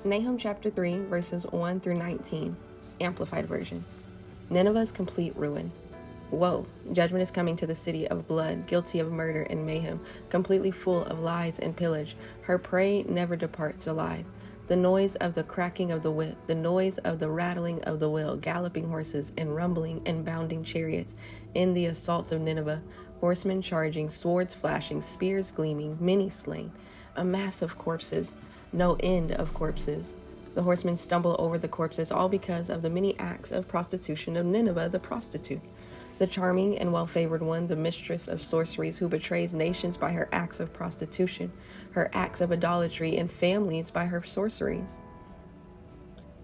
Nahum chapter 3, verses 1 through 19, Amplified Version. Nineveh's complete ruin. Woe! Judgment is coming to the city of blood, guilty of murder and mayhem, completely full of lies and pillage. Her prey never departs alive. The noise of the cracking of the whip, the noise of the rattling of the wheel, galloping horses and rumbling and bounding chariots. In the assaults of Nineveh, horsemen charging, swords flashing, spears gleaming, many slain. A mass of corpses, no end of corpses. The horsemen stumble over the corpses, all because of the many acts of prostitution of Nineveh the prostitute. The charming and well-favored one, the mistress of sorceries, who betrays nations by her acts of prostitution, her acts of idolatry, and families by her sorceries.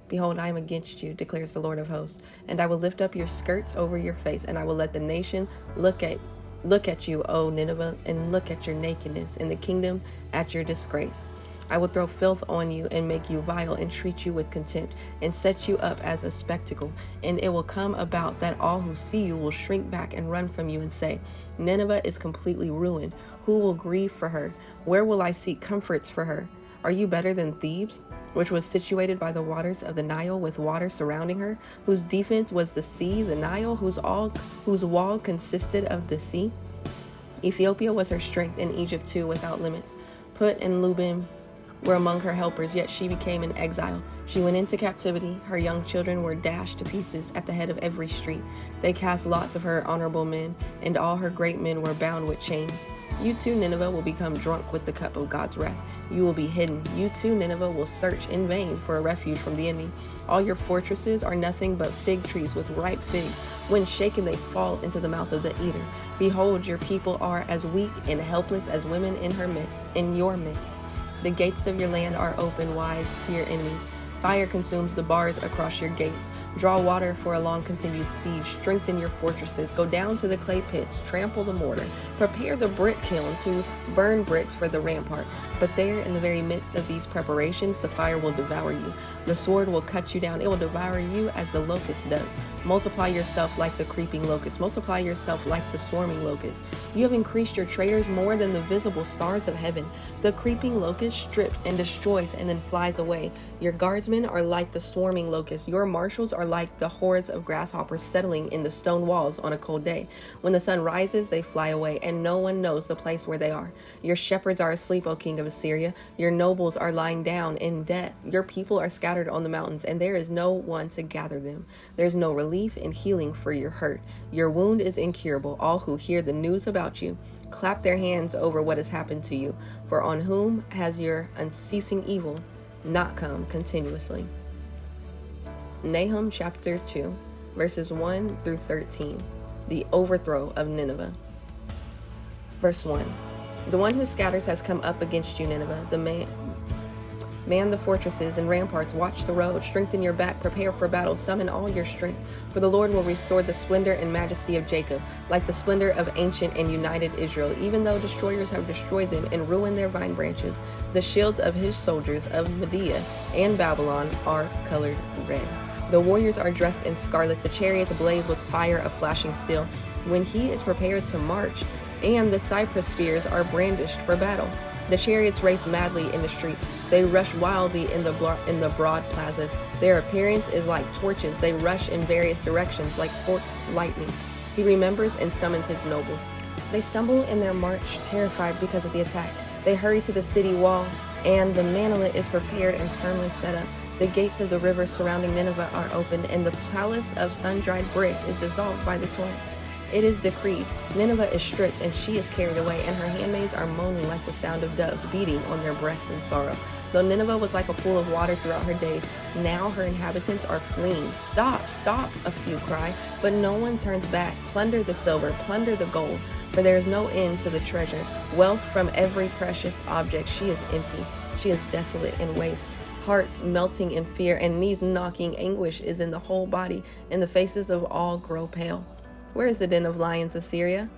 Behold, I am against you, declares the Lord of hosts, and I will lift up your skirts over your face, and I will let the nation look at you, O Nineveh, and look at your nakedness, and the kingdom at your disgrace. I will throw filth on you and make you vile and treat you with contempt and set you up as a spectacle. And it will come about that all who see you will shrink back and run from you and say, Nineveh is completely ruined. Who will grieve for her? Where will I seek comforts for her? Are you better than Thebes, which was situated by the waters of the Nile with water surrounding her, whose defense was the sea, the Nile, whose wall consisted of the sea? Ethiopia was her strength, and Egypt too without limits. Put and Lubim were among her helpers, yet she became an exile. She went into captivity. Her young children were dashed to pieces at the head of every street. They cast lots of her honorable men, and all her great men were bound with chains. You too, Nineveh, will become drunk with the cup of God's wrath. You will be hidden. You too, Nineveh, will search in vain for a refuge from the enemy. All your fortresses are nothing but fig trees with ripe figs. When shaken, they fall into the mouth of the eater. Behold, your people are as weak and helpless as women in your midst. The gates of your land are open wide to your enemies. Fire consumes the bars across your gates. Draw water for a long continued siege. Strengthen your fortresses. Go down to the clay pits. Trample the mortar. Prepare the brick kiln to burn bricks for the rampart. But there, in the very midst of these preparations, the fire will devour you. The sword will cut you down. It will devour you as the locust does. Multiply yourself like the creeping locust. Multiply yourself like the swarming locust. You have increased your traders more than the visible stars of heaven. The creeping locust strips and destroys and then flies away. Your guardsmen are like the swarming locust. Your marshals are like the hordes of grasshoppers settling in the stone walls on a cold day. When the sun rises, they fly away, and no one knows the place where they are. Your shepherds are asleep, O king of Assyria. Your nobles are lying down in death. Your people are scattered on the mountains, and there is no one to gather them. There is no relief and healing for your hurt. Your wound is incurable. All who hear the news about you clap their hands over what has happened to you. For on whom has your unceasing evil not come continuously? Nahum chapter 2, verses 1 through 13. The overthrow of Nineveh. Verse 1. The one who scatters has come up against you, Nineveh. Man the fortresses and ramparts, watch the road, strengthen your back, prepare for battle, summon all your strength. For the Lord will restore the splendor and majesty of Jacob, like the splendor of ancient and united Israel, even though destroyers have destroyed them and ruined their vine branches. The shields of his soldiers of Media and Babylon are colored red. The warriors are dressed in scarlet, the chariots blaze with fire of flashing steel. When he is prepared to march, and the cypress spears are brandished for battle. The chariots race madly in the streets. They rush wildly in the broad plazas. Their appearance is like torches. They rush in various directions like forked lightning. He remembers and summons his nobles. They stumble in their march, terrified because of the attack. They hurry to the city wall, and the mantelet is prepared and firmly set up. The gates of the river surrounding Nineveh are opened, and the palace of sun-dried brick is dissolved by the torrents. It is decreed, Nineveh is stripped, and she is carried away, and her handmaids are moaning like the sound of doves beating on their breasts in sorrow. Though Nineveh was like a pool of water throughout her days, now her inhabitants are fleeing. Stop, stop, a few cry, but no one turns back. Plunder the silver, plunder the gold, for there is no end to the treasure. Wealth from every precious object. She is empty. She is desolate and waste. Hearts melting in fear and knees knocking. Anguish is in the whole body, and the faces of all grow pale. Where is the den of lions, Assyria?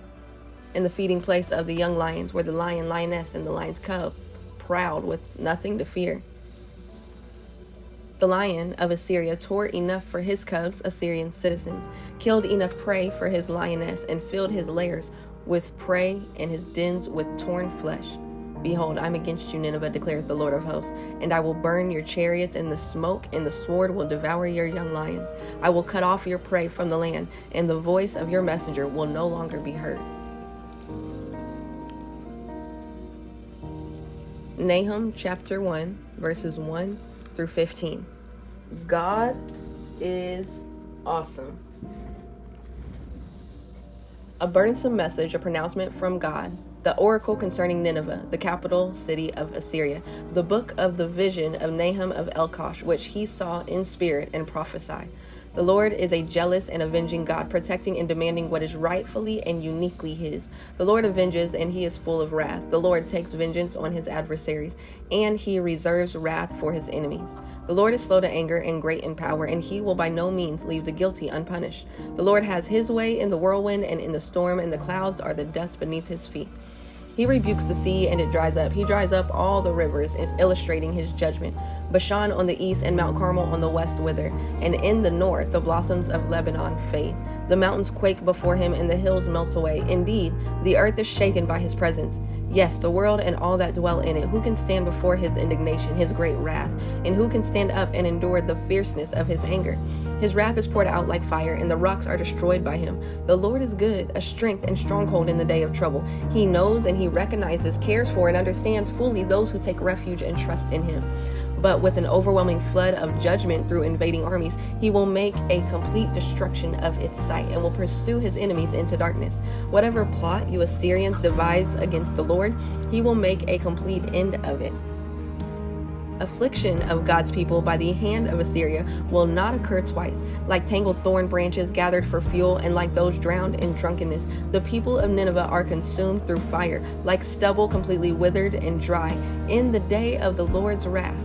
In the feeding place of the young lions, where the lion, lioness, and the lion's cub proud with nothing to fear. The lion of Assyria tore enough for his cubs, Assyrian citizens, killed enough prey for his lioness, and filled his lairs with prey and his dens with torn flesh. Behold, I'm against you, Nineveh, declares the Lord of hosts, and I will burn your chariots in the smoke, and the sword will devour your young lions. I will cut off your prey from the land, and the voice of your messenger will no longer be heard. Nahum chapter 1, verses 1 through 15. God is awesome. A burdensome message, a pronouncement from God. The oracle concerning Nineveh, the capital city of Assyria. The book of the vision of Nahum of Elkosh, which he saw in spirit and prophesied. The Lord is a jealous and avenging God, protecting and demanding what is rightfully and uniquely his. The Lord avenges, and he is full of wrath. The Lord takes vengeance on his adversaries, and he reserves wrath for his enemies. The Lord is slow to anger and great in power, and he will by no means leave the guilty unpunished. The Lord has his way in the whirlwind and in the storm, and the clouds are the dust beneath his feet. He rebukes the sea, and it dries up. He dries up all the rivers, illustrating his judgment. Bashan on the east and Mount Carmel on the west wither, and in the north the blossoms of Lebanon fade. The mountains quake before him, and the hills melt away. Indeed, the earth is shaken by his presence. Yes, the world and all that dwell in it. Who can stand before his indignation, his great wrath? And who can stand up and endure the fierceness of his anger? His wrath is poured out like fire, and the rocks are destroyed by him. The Lord is good, a strength and stronghold in the day of trouble. He knows and he recognizes, cares for, and understands fully those who take refuge and trust in him. But with an overwhelming flood of judgment through invading armies, he will make a complete destruction of its sight and will pursue his enemies into darkness. Whatever plot you Assyrians devise against the Lord, he will make a complete end of it. Affliction of God's people by the hand of Assyria will not occur twice. Like tangled thorn branches gathered for fuel, and like those drowned in drunkenness, the people of Nineveh are consumed through fire, like stubble completely withered and dry, in the day of the Lord's wrath.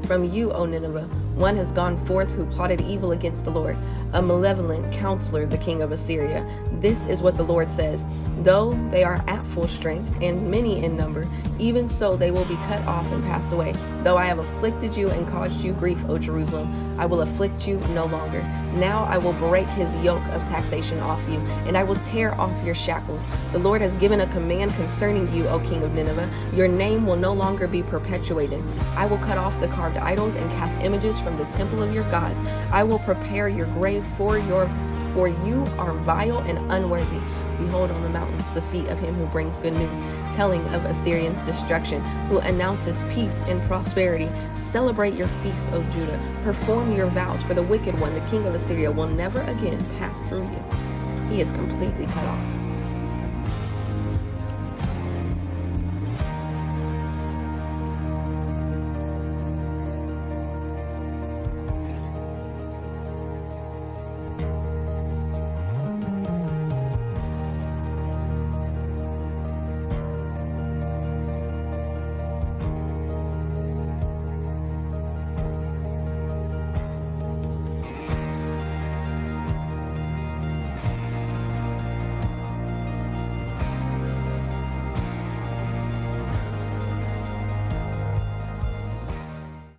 From you, O Nineveh, one has gone forth who plotted evil against the Lord, a malevolent counselor, the king of Assyria. This is what the Lord says: though they are at full strength and many in number, even so they will be cut off and passed away. Though I have afflicted you and caused you grief, O Jerusalem, I will afflict you no longer. Now I will break his yoke of taxation off you, and I will tear off your shackles. The Lord has given a command concerning you, O king of Nineveh. Your name will no longer be perpetuated. I will cut off the carved idols and cast images from the temple of your gods. I will prepare your grave for you are vile and unworthy. Behold on the mountains the feet of him who brings good news, telling of Assyrians' destruction, who announces peace and prosperity. Celebrate your feasts, O Judah. Perform your vows, for the wicked one, the king of Assyria, will never again pass through you. He is completely cut off.